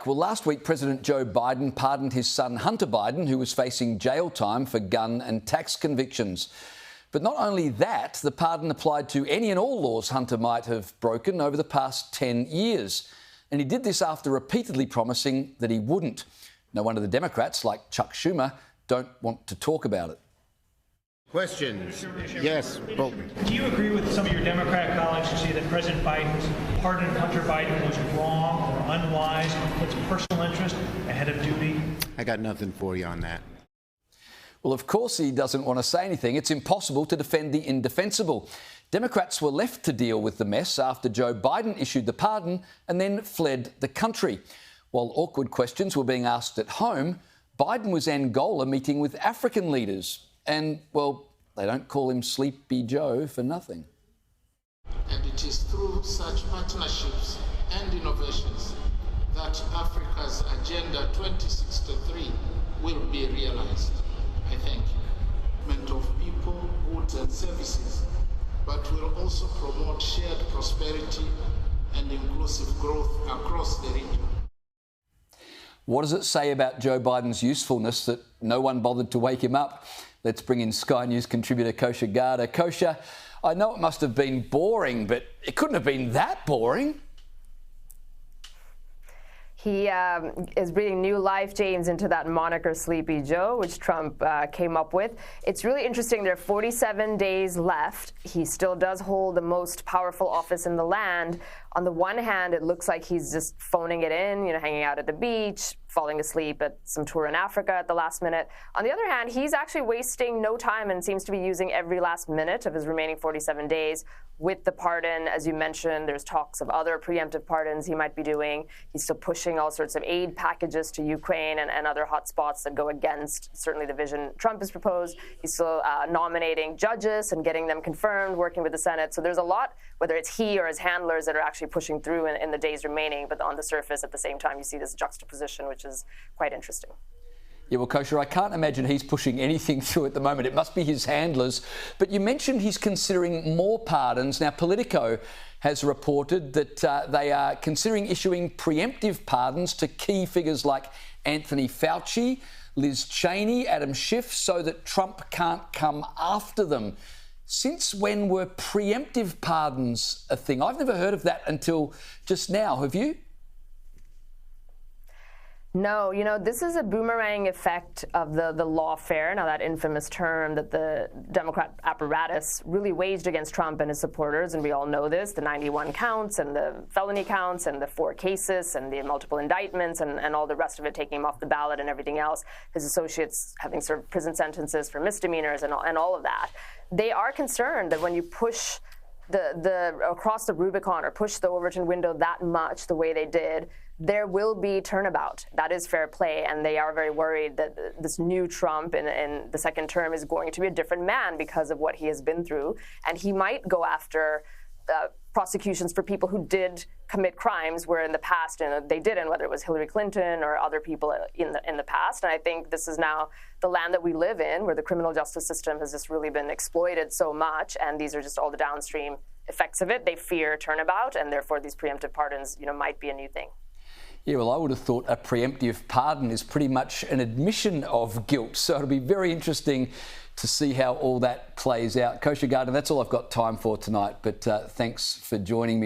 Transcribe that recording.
break. Well, last week, President Joe Biden pardoned his son Hunter Biden, who was facing jail time for gun and tax convictions. But not only that, the pardon applied to any and all laws Hunter might have broken over the past 10 years. And he did this after repeatedly promising that he wouldn't. No wonder the Democrats, like Chuck Schumer, don't want to talk about it. Questions? Yes, Bolton. Do you agree with some of your Democrat colleagues who say that President Biden's pardon of Hunter Biden was wrong or unwise and puts personal interest ahead of duty? I got nothing for you on that. Well, of course he doesn't want to say anything. It's impossible to defend the indefensible. Democrats were left to deal with the mess after Joe Biden issued the pardon and then fled the country. While awkward questions were being asked at home, Biden was in Angola meeting with African leaders. And, well, they don't call him Sleepy Joe for nothing. And it is through such partnerships and innovations that Africa's Agenda 2063 will be realized. I thank you. Of people, goods and services, but will also promote shared prosperity and inclusive growth across the region. What does it say about Joe Biden's usefulness that no one bothered to wake him up? Let's bring in Sky News contributor Kosha Gada. Kosha, I know it must have been boring, but it couldn't have been that boring. He is breathing new life, James, into that moniker Sleepy Joe, which Trump came up with. It's really interesting. There are 47 days left. He still does hold the most powerful office in the land. On the one hand, it looks like he's just phoning it in, hanging out at the beach, falling asleep at some tour in Africa at the last minute. On the other hand, he's actually wasting no time and seems to be using every last minute of his remaining 47 days with the pardon. As you mentioned, there's talks of other preemptive pardons he might be doing. He's still pushing all sorts of aid packages to Ukraine and other hotspots that go against certainly the vision Trump has proposed. He's still nominating judges and getting them confirmed, working with the Senate. So there's a lot, whether it's he or his handlers, that are actually pushing through in the days remaining. But on the surface, at the same time, you see this juxtaposition, which is quite interesting. Yeah, well, Kosha, I can't imagine he's pushing anything through at the moment. It must be his handlers. But you mentioned he's considering more pardons. Now, Politico has reported that they are considering issuing preemptive pardons to key figures like Anthony Fauci, Liz Cheney, Adam Schiff, so that Trump can't come after them. Since when were preemptive pardons a thing? I've never heard of that until just now. Have you? No, this is a boomerang effect of the lawfare, now that infamous term that the Democrat apparatus really waged against Trump and his supporters, and we all know this, the 91 counts and the felony counts and the 4 cases and the multiple indictments and all the rest of it, taking him off the ballot and everything else, his associates having served prison sentences for misdemeanors and all of that. They are concerned that when you push the across the Rubicon or push the Overton window that much the way they did, there will be turnabout. That is fair play, and they are very worried that this new Trump in the second term is going to be a different man because of what he has been through, and he might go after prosecutions for people who did commit crimes where in the past they didn't, whether it was Hillary Clinton or other people in the past. And I think this is now the land that we live in, where the criminal justice system has just really been exploited so much, and these are just all the downstream effects of it. They fear turnabout, and therefore these preemptive pardons might be a new thing. Yeah, well, I would have thought a preemptive pardon is pretty much an admission of guilt. So it'll be very interesting to see how all that plays out. Kosha Gada, that's all I've got time for tonight, but thanks for joining me.